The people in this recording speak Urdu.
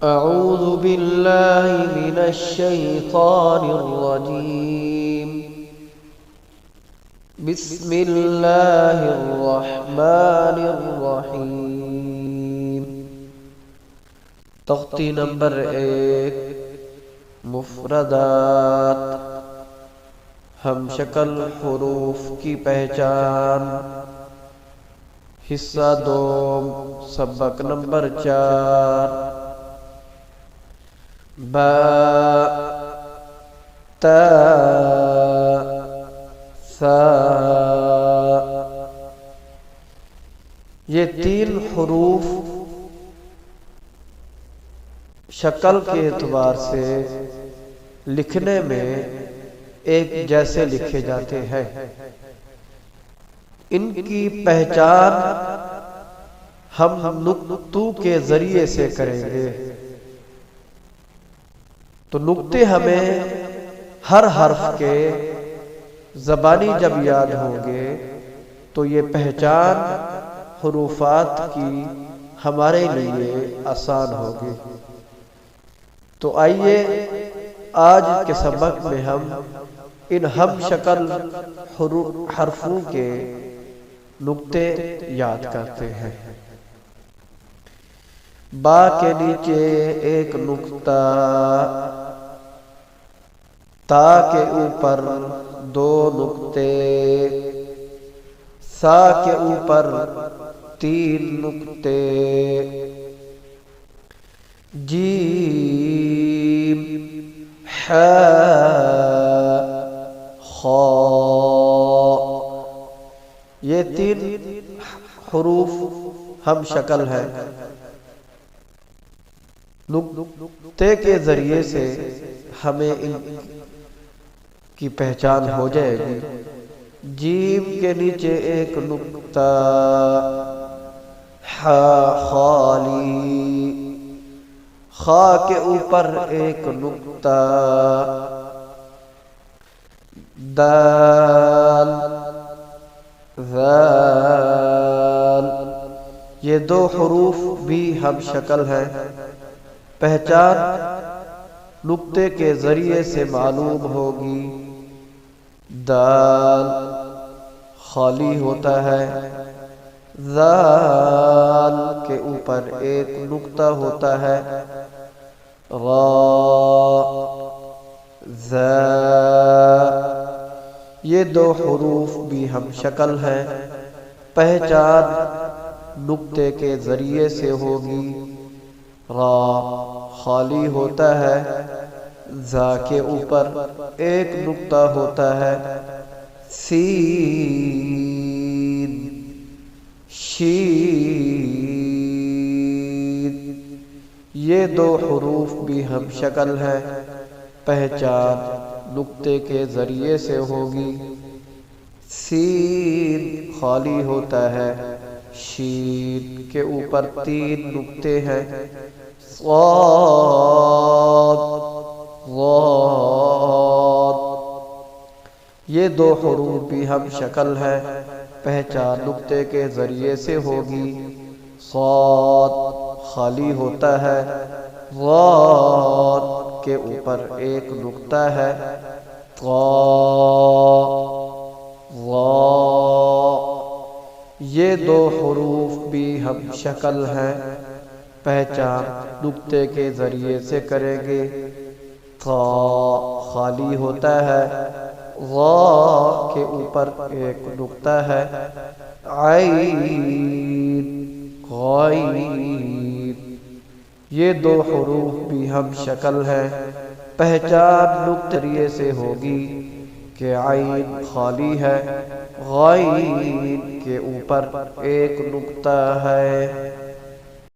أعوذ بالله من الشيطان الرجيم. بسم الله الرحمن الرحيم. تختی نمبر 1 مفردات ہم شکل حروف کی پہچان. حصہ 2 سبق نمبر 4. با تا سا. یہ 3 حروف شکل کے اعتبار سے لکھنے میں ایک جیسے لکھے جاتے ہیں. ان کی پہچان ہم نقطوں کے ذریعے سے کریں گے. تو نقطے ہمیں ہر حرف کے زبانی جب یاد ہوں گے تو یہ پہچان حروفات کی ہمارے لیے آسان ہوگی. تو آئیے آج کے سبق میں ہم ان ہم شکل حرفوں کے نقطے یاد کرتے ہیں. با کے نیچے ایک نقطہ، تا کے اوپر 2 نقطے، سا کے اوپر 3 نقطے، جیم ح خا. یہ 3 حروف ہم شکل ہے. نقطے کے ذریعے سے ہمیں ان کی پہچان ہو جائے گی. جیم کے نیچے ایک نقطہ، ح خالی، خا کے اوپر ایک نقطہ، دال ذال. یہ 2 حروف بھی ہم شکل ہیں. پہچان نقطے کے ذریعے سے معلوم ہوگی. دال خالی ہوتا ہے، ذال کے اوپر ایک نقطہ ہوتا ہے، را زا. یہ 2 حروف بھی ہم شکل ہیں. پہچان نقطے کے ذریعے سے ہوگی. را خالی ہوتا ہے، زا کے اوپر ایک نقطہ ہوتا ہے، سین شین. یہ 2 حروف بھی ہم شکل ہیں. پہچان نقطے کے ذریعے سے ہوگی. سین خالی ہوتا ہے، شین کے اوپر 3 نقطے ہیں، صاد ضاد. یہ 2 حروف بھی ہم شکل ہیں. پہچان نقطے کے ذریعے سے ہوگی. صاد خالی ہوتا ہے، ضاد کے اوپر ایک نقطہ ہے، طا ضا. یہ 2 حروف بھی ہم شکل ہیں. پہچان نقطے کے ذریعے سے کریں گے. طا خالی ہوتا ہے، ضا کے اوپر ایک نقطہ ہے، عین غین. یہ 2 حروف بھی ہم شکل ہیں. پہچان نقطے سے ہوگی کہ عین خالی ہے، غین کے اوپر ایک نقطہ ہے.